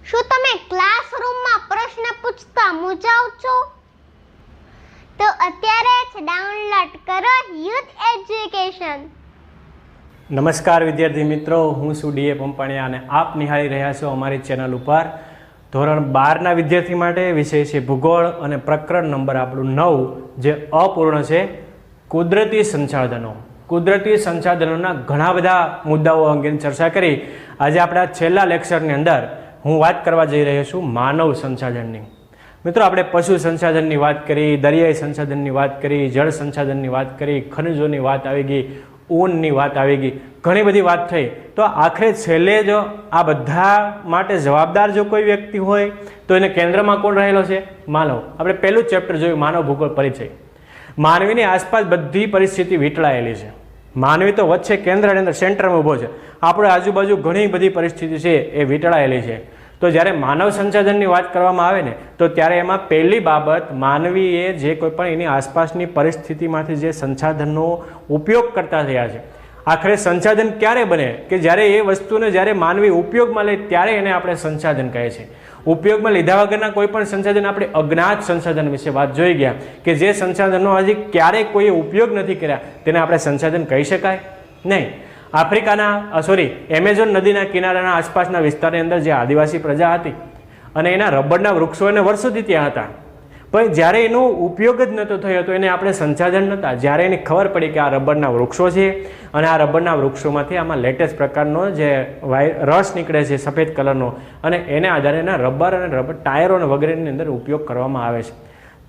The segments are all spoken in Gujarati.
શું તમે ક્લાસરૂમમાં પ્રશ્ન પૂછતા મૂંઝાવ છો? તો અત્યારે જ ડાઉનલોડ કરો યુથ એજ્યુકેશન. નમસ્કાર વિદ્યાર્થી મિત્રો, હું છું ડીએ પંપાણીયા અને આપ નિહાળી રહ્યા છો અમારી ચેનલ ઉપર. ધોરણ 12ના વિદ્યાર્થી માટે વિષય છે ભૂગોળ અને પ્રકરણ નંબર આપણું 9 જે અપૂર્ણ છે કુદરતી સંસાધનો. કુદરતી સંસાધનોના ઘણા બધા મુદ્દાઓ અંગેની ચર્ચા કરી. આજે આપણા છેલ્લા લેક્ચરની અંદર હું વાત કરવા જઈ રહ્યો છું માનવ સંસાધનની. મિત્રો, આપણે પશુ સંસાધનની વાત કરી, દરિયાઈ સંસાધનની વાત કરી, જળ સંસાધનની વાત કરી, ખનિજોની વાત આવી ગઈ, ઊનની વાત આવી ગઈ, ઘણી બધી વાત થઈ. તો આખરે છેલ્લે જો આ બધા માટે જવાબદાર જો કોઈ વ્યક્તિ હોય તો એને કેન્દ્રમાં કોણ રહેલો છે? માનવ. આપણે પહેલું ચેપ્ટર જોયું માનવ ભૂગોળ પરિચય. માનવીની આસપાસ બધી પરિસ્થિતિ વીંટળાયેલી છે. માનવી તો વચ્ચે કેન્દ્રની અંદર સેન્ટરમાં ઊભો છે. આપણે આજુબાજુ ઘણી બધી પરિસ્થિતિ છે એ વીંટળાયેલી છે. તો જ્યારે માનવ સંસાધનની વાત કરવામાં આવે ને તો ત્યારે એમાં પહેલી બાબત, માનવીએ જે કોઈ પણ એની આસપાસની પરિસ્થિતિમાંથી જે સંસાધનનો ઉપયોગ કરતા થયા છે. આખરે સંસાધન ક્યારે બને કે જ્યારે એ વસ્તુને જ્યારે માનવી ઉપયોગમાં લે ત્યારે એને આપણે સંસાધન કહે છે. ઉપયોગમાં લીધા વગરના કોઈ પણ સંસાધન, આપણે અજ્ઞાત સંસાધન વિશે વાત જોઈ ગયા કે જે સંસાધનો હજી ક્યારેય કોઈએ ઉપયોગ નથી કર્યા તેને આપણે સંસાધન કહી શકાય નહીં. એમેઝોન નદીના કિનારાના આસપાસના વિસ્તારની અંદર જે આદિવાસી પ્રજા હતી અને એના રબરના વૃક્ષો એને વર્ષોથી ત્યાં હતા, પણ જ્યારે એનો ઉપયોગ જ નહોતો થયો તો એને આપણે સંસાધન નહોતા. જ્યારે એને ખબર પડી કે આ રબરના વૃક્ષો છે અને આ રબરના વૃક્ષોમાંથી આમાં લેટેસ્ટ પ્રકારનો જે રસ નીકળે છે સફેદ કલરનો, અને એને આધારે એના રબર અને રબર ટાયરો અને વગેરેની અંદર ઉપયોગ કરવામાં આવે છે,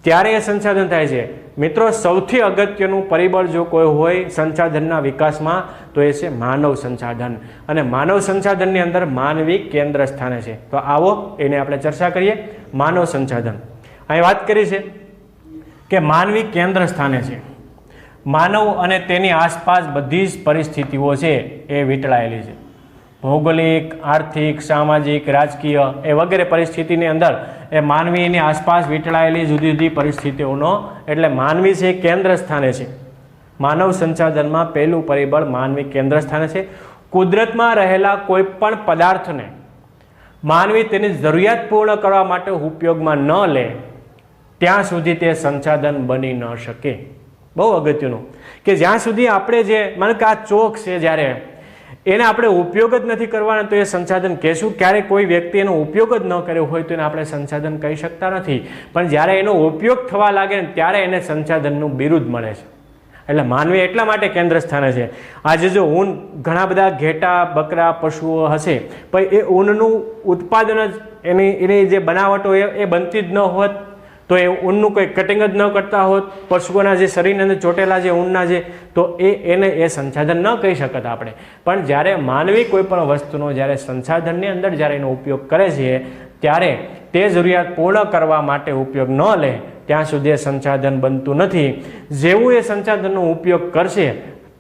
ત્યારે એ સંસાધન થાય છે. મિત્રો, સૌથી અગત્યનું પરિબળ જો કોઈ હોય સંસાધનના વિકાસમાં તો એ છે માનવ સંસાધન. અને માનવ સંસાધનની અંદર માનવી કેન્દ્ર સ્થાને છે. તો આવો એને આપણે ચર્ચા કરીએ. માનવ સંસાધન અહીં વાત કરી છે કે માનવી કેન્દ્ર સ્થાને છે. માનવ અને તેની આસપાસ બધી જ પરિસ્થિતિઓ છે એ વીંટળાયેલી છે. ભૌગોલિક, આર્થિક, સામાજિક, રાજકીય એ વગેરે પરિસ્થિતિની અંદર એ માનવીની આસપાસ વીંટળાયેલી જુદી જુદી પરિસ્થિતિઓનો એટલે માનવી છે કેન્દ્ર સ્થાને છે. માનવ સંસાધનમાં પહેલું પરિબળ માનવી કેન્દ્ર સ્થાને છે. કુદરતમાં રહેલા કોઈ પણ પદાર્થને માનવી તેની જરૂરિયાત પૂર્ણ કરવા માટે ઉપયોગમાં ન લે ત્યાં સુધી તે સંસાધન બની ન શકે. બહુ અગત્યનું કે જ્યાં સુધી આપણે જે માનો કે આ ચોક છે, જ્યારે એને આપણે ઉપયોગ જ નથી કરવાના તો એ સંસાધન કહેશું. ક્યારેક કોઈ વ્યક્તિ એનો ઉપયોગ જ ન કર્યો હોય તો એને આપણે સંસાધન કહી શકતા નથી, પણ જ્યારે એનો ઉપયોગ થવા લાગે ને ત્યારે એને સંસાધનનું બિરુદ મળે છે. એટલે માનવી એટલા માટે કેન્દ્ર સ્થાને છે. આજે જો ઊન, ઘણા બધા ઘેટા, બકરા, પશુઓ હશે, પણ એ ઊનનું ઉત્પાદન જ એની જે બનાવટો એ બનતી જ ન હોત તો એ ઊનનું કોઈ કટિંગ જ ન કરતા હોત, પશુઓના જે શરીરની અંદર ચોટેલા જે ઊનના જે, તો એને એ સંસાધન ન કહી શકત આપણે. પણ જ્યારે માનવી કોઈ પણ વસ્તુનો જ્યારે સંસાધનની અંદર જ્યારે એનો ઉપયોગ કરે છે ત્યારે તે જરૂરિયાત પૂર્ણ કરવા માટે ઉપયોગ ન લે ત્યાં સુધી એ સંસાધન બનતું નથી. જેવું એ સંસાધનનો ઉપયોગ કરશે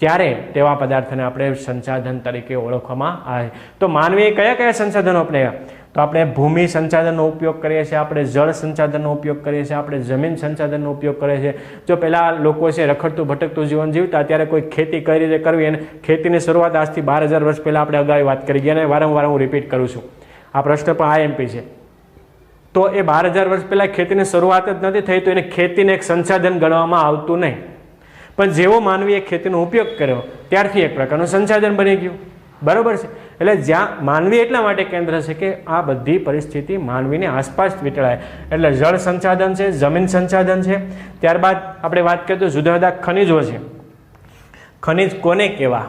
ત્યારે તેવા પદાર્થને આપણે સંસાધન તરીકે ઓળખવામાં આવે. તો માનવીએ કયા કયા સંસાધનો અપનાવ્યા? તો આપણે ભૂમિ સંસાધનનો ઉપયોગ કરીએ છીએ, આપણે જળ સંસાધનનો ઉપયોગ કરીએ છીએ, આપણે જમીન સંસાધનનો ઉપયોગ કરીએ છીએ. જો પહેલાં લોકો છે રખડતું ભટકતું જીવન જીવતા ત્યારે કોઈ ખેતી કઈ રીતે કરવી, અને ખેતીની શરૂઆત આજથી 12,000 વર્ષ પહેલાં આપણે અગાઉ વાત કરી ગયા અને વારંવાર હું રિપીટ કરું છું. આ પ્રશ્ન પણ IMP છે. તો એ 12,000 વર્ષ પહેલાં ખેતીની શરૂઆત જ નથી થઈ તો એને ખેતીને એક સંસાધન ગણવામાં આવતું નહીં. પણ જેવો માનવીએ ખેતીનો ઉપયોગ કર્યો ત્યારથી એક પ્રકારનું સંસાધન બની ગયું. બરાબર છે? એટલે જ્યાં માનવી એટલા માટે કેન્દ્ર છે કે આ બધી પરિસ્થિતિ માનવીની આસપાસ વીંટળાય. એટલે જળ સંસાધન છે, જમીન સંસાધન છે. ત્યારબાદ આપણે વાત કરીએ તો જુદા જુદા ખનિજો છે. ખનિજ કોને કહેવા?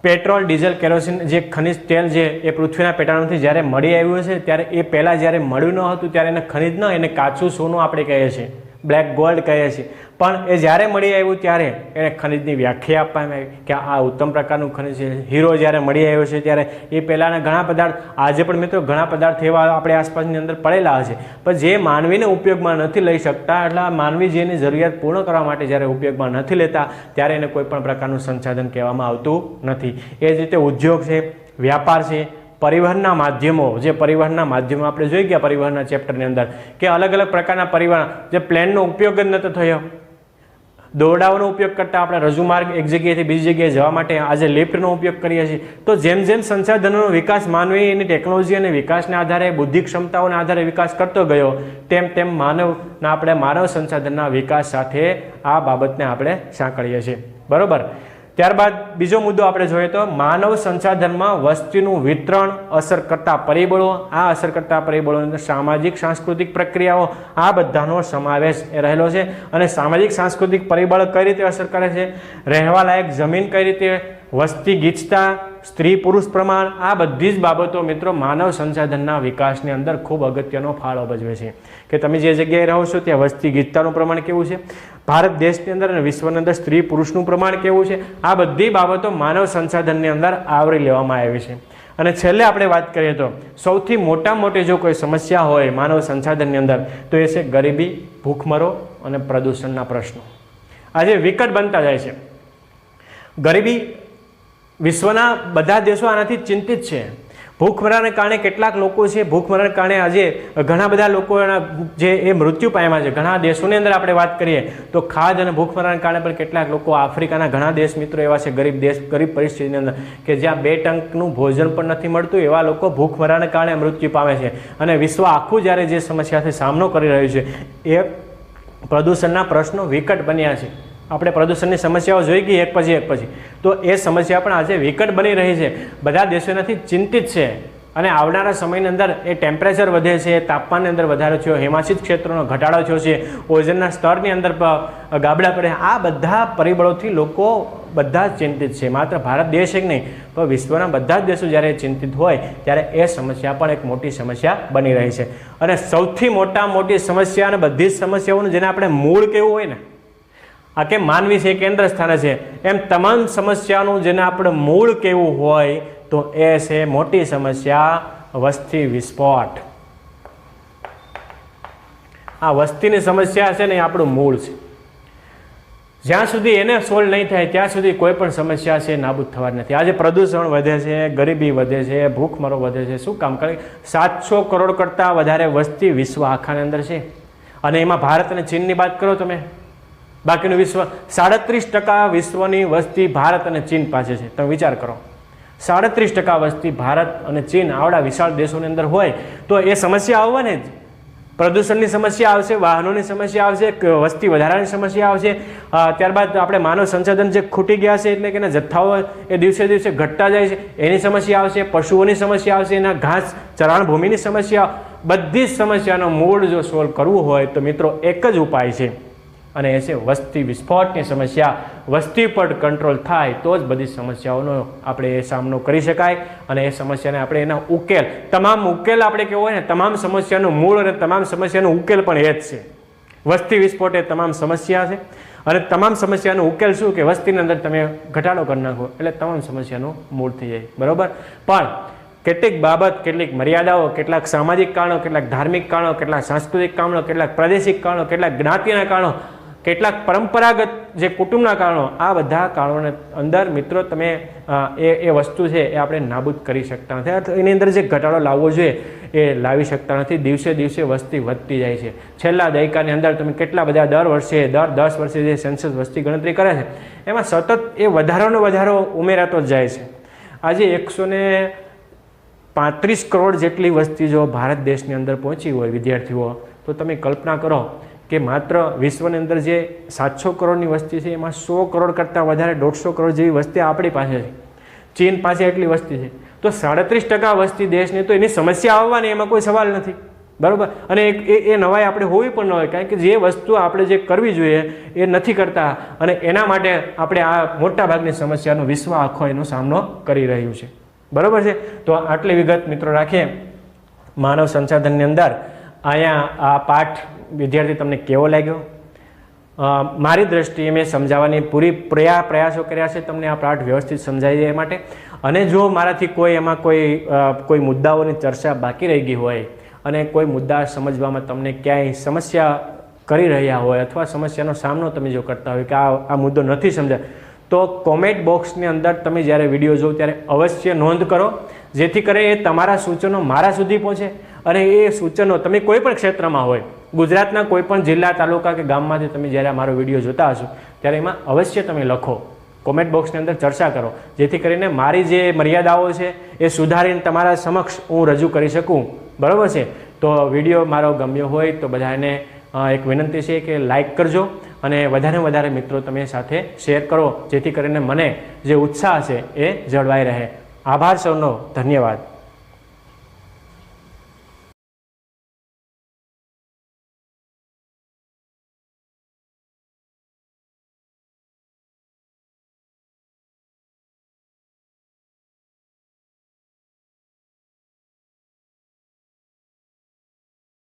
પેટ્રોલ, ડીઝલ, કેરોસીન જે ખનિજ તેલ છે એ પૃથ્વીના પેટાળમાંથી જ્યારે મળી આવ્યું છે ત્યારે એ પહેલાં જ્યારે મળ્યું ન હતું ત્યારે એને ખનિજ ન, એને કાચું સોનું આપણે કહીએ છીએ, બ્લેક ગોલ્ડ કહીએ છીએ. પણ એ જ્યારે મળી આવ્યું ત્યારે એને ખનિજની વ્યાખ્યા આપવામાં આવી કે આ ઉત્તમ પ્રકારનું ખનિજ છે. હીરો જ્યારે મળી આવ્યો છે ત્યારે એ પહેલાંના ઘણા પદાર્થ, આજે પણ મિત્રો ઘણા પદાર્થ એવા આપણે આસપાસની અંદર પડેલા હશે પણ જે માનવીને ઉપયોગમાં નથી લઈ શકતા. એટલે માનવી જેની જરૂરિયાત પૂર્ણ કરવા માટે જ્યારે ઉપયોગમાં નથી લેતા ત્યારે એને કોઈ પણ પ્રકારનું સંસાધન કહેવામાં આવતું નથી. એ જ રીતે ઉદ્યોગ છે, વ્યાપાર છે, પરિવહનના માધ્યમો, જે પરિવહનના માધ્યમો આપણે જોઈ ગયા પરિવહનના ચેપ્ટરની અંદર કે અલગ અલગ પ્રકારના પરિવહન, જે પ્લેનનો ઉપયોગ જ નહોતો થયો, દોરડાઓનો ઉપયોગ કરતા આપણે રજૂમાર્ગ એક જગ્યાએથી બીજી જગ્યાએ જવા માટે આજે લિફ્ટનો ઉપયોગ કરીએ છીએ. તો જેમ જેમ સંસાધનોનો વિકાસ માનવી એની ટેકનોલોજી અને વિકાસના આધારે બુદ્ધિ ક્ષમતાઓના આધારે વિકાસ કરતો ગયો તેમ તેમ માનવ સંસાધનના વિકાસ સાથે આ બાબતને આપણે સાંકળીએ છીએ. બરોબર. ત્યારબાદ બીજો મુદ્દો આપણે જોઈએ તો માનવ સંસાધનમાં વસ્તીનું વિતરણ, અસર કરતા પરિબળો. આ અસર કરતા પરિબળોની અંદર સામાજિક સાંસ્કૃતિક પ્રક્રિયાઓ આ બધાનો સમાવેશ રહેલો છે. અને સામાજિક સાંસ્કૃતિક પરિબળ કઈ રીતે અસર કરે છે, રહેવા લાયક જમીન કઈ રીતે, વસ્તી ગીચતા, સ્ત્રી પુરુષ પ્રમાણ, આ બધી જ બાબતો મિત્રો માનવ સંસાધનના વિકાસની અંદર ખૂબ અગત્યનો ફાળો ભજવે છે. કે તમે જે જગ્યાએ રહો છો ત્યાં વસ્તી ગીચતાનું પ્રમાણ કેવું છે, ભારત દેશની અંદર અને વિશ્વની અંદર સ્ત્રી પુરુષનું પ્રમાણ કેવું છે, આ બધી બાબતો માનવ સંસાધનની અંદર આવરી લેવામાં આવી છે. અને છેલ્લે આપણે વાત કરીએ તો સૌથી મોટી જો કોઈ સમસ્યા હોય માનવ સંસાધનની અંદર તો એ છે ગરીબી, ભૂખમરો અને પ્રદૂષણના પ્રશ્નો. આજે વિકટ બનતા જાય છે. ગરીબી, વિશ્વના બધા દેશો આનાથી ચિંતિત છે. ભૂખમરાને કારણે કેટલાક લોકો છે, ભૂખમરાને કારણે આજે ઘણા બધા લોકોના જે એ મૃત્યુ પામ્યા છે. ઘણા દેશોની અંદર આપણે વાત કરીએ તો ખાદ્ય અને ભૂખમરાને કારણે પણ કેટલાક લોકો, આફ્રિકાના ઘણા દેશ મિત્રો એવા છે, ગરીબ પરિસ્થિતિની અંદર કે જ્યાં 2 ટંકનું ભોજન પણ નથી મળતું, એવા લોકો ભૂખમરાને કારણે મૃત્યુ પામે છે. અને વિશ્વ આખું જ્યારે જે સમસ્યાથી સામનો કરી રહ્યું છે એ પ્રદૂષણના પ્રશ્નો વિકટ બન્યા છે. આપણે પ્રદૂષણની સમસ્યાઓ જોઈ ગઈ એક પછી તો એ સમસ્યા પણ આજે વિકટ બની રહી છે. બધા દેશો એનાથી ચિંતિત છે. અને આવનારા સમયની અંદર એ ટેમ્પરેચર વધે છે, તાપમાનની અંદર વધારો થયો, હિમાચ્છાદિત ક્ષેત્રોનો ઘટાડો થયો છે, ઓઝોનના સ્તરની અંદર ગાબડા પડે, આ બધા પરિબળોથી લોકો બધા જ ચિંતિત છે. માત્ર ભારત દેશ એક નહીં પણ વિશ્વના બધા જ દેશો જ્યારે ચિંતિત હોય ત્યારે એ સમસ્યા પણ એક મોટી સમસ્યા બની રહી છે. અને સૌથી મોટી સમસ્યા અને બધી જ સમસ્યાઓનું જેને આપણે મૂળ કેવું હોય ને, આ કે માનવી છે કેન્દ્ર સ્થાને છે, એમ તમામ સમસ્યાનું જેને આપણે મૂળ કેવું હોય તો એ છે મોટી સમસ્યા વસ્તી વિસ્ફોટ. આ વસ્તીની સમસ્યા છે ને એ આપણું મૂળ છે. જ્યાં સુધી એને સોલ્વ નહીં થાય ત્યાં સુધી કોઈ પણ સમસ્યા છે નાબૂદ થવાની નથી. આજે પ્રદૂષણ વધે છે, ગરીબી વધે છે, ભૂખમરો વધે છે. શું કામ કરે? 700 કરોડ કરતાં વધારે વસ્તી વિશ્વ આખાની અંદર છે. અને એમાં ભારત અને ચીનની વાત કરો તમે, બાકીનું વિશ્વ 37% વિશ્વની વસ્તી ભારત અને ચીન પાસે છે. તમે વિચાર કરો, 37% વસ્તી ભારત અને ચીન આવડા વિશાળ દેશોની અંદર હોય તો એ સમસ્યા આવવાની જ. પ્રદૂષણની સમસ્યા આવશે, વાહનોની સમસ્યા આવશે, વસ્તી વધારાની સમસ્યા આવશે. ત્યારબાદ આપણે માનવ સંસાધન જે ખૂટી ગયા છે એટલે કે એના જથ્થાઓ એ દિવસે દિવસે ઘટતા જાય છે એની સમસ્યા આવશે, પશુઓની સમસ્યા આવશે, એના ઘાસ ચરાણ ભૂમિની સમસ્યા. બધી જ સમસ્યાનો મૂળ જો સોલ્વ કરવું હોય તો મિત્રો એક જ ઉપાય છે અને એ છે વસ્તી વિસ્ફોટની સમસ્યા. વસ્તી પર કંટ્રોલ થાય તો જ બધી સમસ્યાઓનો આપણે એ સામનો કરી શકાય. અને એ સમસ્યાને આપણે એના ઉકેલ, તમામ ઉકેલ આપણે કેવો હોય ને, તમામ સમસ્યાનું મૂળ અને તમામ સમસ્યાનો ઉકેલ પણ એ જ છે. વસ્તી વિસ્ફોટ એ તમામ સમસ્યા છે અને તમામ સમસ્યાનો ઉકેલ શું કે વસ્તીની અંદર તમે ઘટાડો કરી નાખો એટલે તમામ સમસ્યાનું મૂળ થઈ જાય. બરાબર. પણ કેટલીક બાબત, કેટલીક મર્યાદાઓ, કેટલાક સામાજિક કારણો, કેટલાક ધાર્મિક કારણો, કેટલાક સાંસ્કૃતિક કારણો, કેટલાક પ્રાદેશિક કારણો, કેટલાક જ્ઞાતિના કારણો, કેટલાક પરંપરાગત જે કુટુંબના કારણો, આ બધા કારણોને અંદર મિત્રો તમે એ વસ્તુ છે એ આપણે નાબૂદ કરી શકતા નથી. એની અંદર જે ઘટાડો લાવવો જોઈએ એ લાવી શકતા નથી. દિવસે દિવસે વસ્તી વધતી જાય છે. છેલ્લા દાયકાની અંદર તમે કેટલા બધા દર 10 વર્ષે જે સેન્સસ વસ્તી ગણતરી કરે છે એમાં સતત એ વધારો ઉમેરાતો જ જાય છે. આજે 135 કરોડ જેટલી વસ્તી જો ભારત દેશની અંદર પહોંચી હોય વિદ્યાર્થીઓ, તો તમે કલ્પના કરો કે માત્ર વિશ્વની અંદર જે 700 કરોડની વસ્તી છે એમાં 100 કરોડ કરતાં વધારે 150 કરોડ જેવી વસ્તી આપણી પાસે છે. ચીન પાસે એટલી વસ્તી છે. તો 37% વસ્તી દેશની, તો એની સમસ્યા આવવાની એમાં કોઈ સવાલ નથી. બરાબર. અને એ નવાઈ આપણે હોવી પણ ન હોય, કારણ કે જે વસ્તુ આપણે જે કરવી જોઈએ એ નથી કરતા અને એના માટે આપણે આ મોટાભાગની સમસ્યાનો વિશ્વ આખો એનો સામનો કરી રહ્યું છે. બરાબર છે. તો આટલી વિગત મિત્રો રાખીએ માનવ સંસાધનની અંદર. અહીંયા આ પાઠ વિદ્યાર્થી તમને કેવો લાગ્યો? મારી દ્રષ્ટિએ મેં સમજાવવાની પૂરી પ્રયાસો કર્યા છે તમને આ પાઠ વ્યવસ્થિત સમજાય જાય એ માટે. અને જો મારાથી કોઈ એમાં કોઈ મુદ્દાઓની ચર્ચા બાકી રહી ગઈ હોય અને કોઈ મુદ્દા સમજવામાં તમને ક્યાંય સમસ્યા કરી રહ્યા હોય અથવા સમસ્યાનો સામનો તમે જો કરતા હોય કે આ મુદ્દો નથી સમજાય, તો કોમેન્ટ બોક્સની અંદર તમે જ્યારે વિડીયો જોવો ત્યારે અવશ્ય નોંધ કરો, જેથી કરીને એ તમારા સૂચનો મારા સુધી પહોંચે અને એ સૂચનો તમે કોઈ પણ ક્ષેત્રમાં હોય ગુજરાતના કોઈ પણ જિલ્લા, તાલુકા કે ગામમાંથી તમે જ્યારે મારો વિડીયો જોતા હશો ત્યારે એમાં અવશ્ય તમે લખો, કોમેન્ટ બોક્સની અંદર ચર્ચા કરો, જેથી કરીને મારી જે મર્યાદાઓ છે એ સુધારીને તમારા સમક્ષ હું રજૂ કરી શકું. બરાબર છે? તો વિડીયો મારો ગમ્યો હોય તો બધાને એક વિનંતી છે કે લાઈક કરજો અને વધારે મિત્રો તમે સાથે શેર કરો, જેથી કરીને મને જે ઉત્સાહ છે એ જળવાઈ રહે. આભાર સૌનો, ધન્યવાદ.